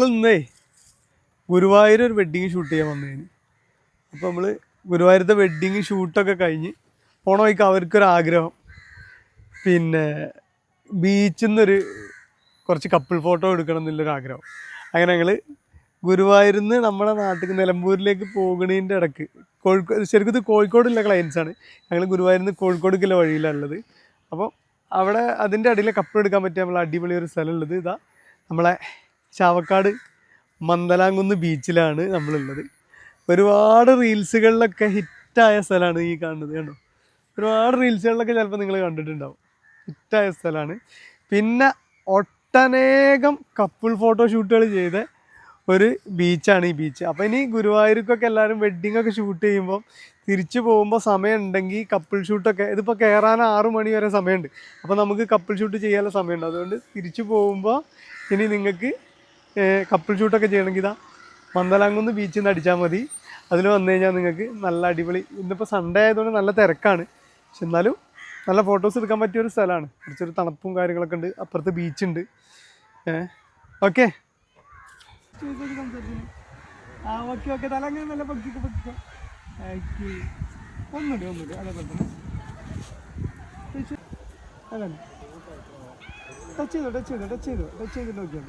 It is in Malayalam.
ഇന്നേ ഗുരുവായൂർ ഒരു വെഡ്ഡിങ് ഷൂട്ട് ചെയ്യാൻ വന്നതിന്. അപ്പോൾ നമ്മൾ ഗുരുവായൂരത്തെ വെഡ്ഡിങ് ഷൂട്ടൊക്കെ കഴിഞ്ഞ് പോണ വഴിക്ക് അവർക്കൊരാഗ്രഹം, പിന്നെ ബീച്ചിൽ നിന്നൊരു കുറച്ച് കപ്പിൾ ഫോട്ടോ എടുക്കണം എന്നുള്ളൊരാഗ്രഹം. അങ്ങനെ ഞങ്ങൾ ഗുരുവായൂരിൽ നിന്ന് നമ്മുടെ നാട്ടിൽ നിലമ്പൂരിലേക്ക് പോകുന്നതിൻ്റെ ഇടയ്ക്ക് ശരിക്കും ഇത് കോഴിക്കോടുള്ള ക്ലയൻസാണ്. ഞങ്ങൾ ഗുരുവായൂരിൽ നിന്ന് കോഴിക്കോടേക്കുള്ള വഴിയിലുള്ളത്. അപ്പോൾ അവിടെ അതിൻ്റെ അടിയിൽ കപ്പിൾ എടുക്കാൻ പറ്റിയ നമ്മളെ അടിപൊളി ഒരു സ്ഥലമുള്ളത് ഇതാ നമ്മളെ ചാവക്കാട് മന്ദലാംകുന്ന് ബീച്ചിലാണ് നമ്മളുള്ളത്. ഒരുപാട് റീൽസുകളിലൊക്കെ ഹിറ്റായ സ്ഥലമാണ് ഈ കാണുന്നത്. കണ്ടോ, ഒരുപാട് റീൽസുകളിലൊക്കെ ചിലപ്പോൾ നിങ്ങൾ കണ്ടിട്ടുണ്ടാവും. ഹിറ്റായ സ്ഥലമാണ്. പിന്നെ ഒട്ടനേകം കപ്പിൾ ഫോട്ടോഷൂട്ടുകൾ ചെയ്ത ഒരു ബീച്ചാണ് ഈ ബീച്ച്. അപ്പോൾ ഇനി ഗുരുവായൂർക്കൊക്കെ എല്ലാവരും വെഡ്ഡിങ്ങൊക്കെ ഷൂട്ട് ചെയ്യുമ്പോൾ തിരിച്ചു പോകുമ്പോൾ സമയം ഉണ്ടെങ്കിൽ കപ്പിൾ ഷൂട്ടൊക്കെ, ഇതിപ്പോൾ കയറാൻ 6 മണി വരെ സമയമുണ്ട്. അപ്പോൾ നമുക്ക് കപ്പിൾ ഷൂട്ട് ചെയ്യാനുള്ള സമയമുണ്ട്. അതുകൊണ്ട് തിരിച്ചു പോകുമ്പോൾ ഇനി നിങ്ങൾക്ക് കപ്പിൾ ഷൂട്ടൊക്കെ ചെയ്യണമെങ്കിൽ ഇതാ മന്ദലാംകുന്ന് ബീച്ചിൽ നിന്ന് അടിച്ചാൽ മതി. അതിൽ വന്നു കഴിഞ്ഞാൽ നിങ്ങൾക്ക് നല്ല അടിപൊളി, ഇന്നിപ്പോൾ സൺഡേ ആയതുകൊണ്ട് നല്ല തിരക്കാണ്, പക്ഷെ എന്നാലും നല്ല ഫോട്ടോസ് എടുക്കാൻ പറ്റിയൊരു സ്ഥലമാണ്. കുറച്ചൊരു തണുപ്പും കാര്യങ്ങളൊക്കെ ഉണ്ട്. അപ്പുറത്ത് ബീച്ചുണ്ട്. ഓക്കെ ഓക്കെ തല അങ്ങനെ നല്ല പൊക്കിക്കോ. ഒന്നുമില്ല അതേപോലെ തന്നെ അതന്നെ ടച്ച് ചെയ്തോ നോക്കിയാൽ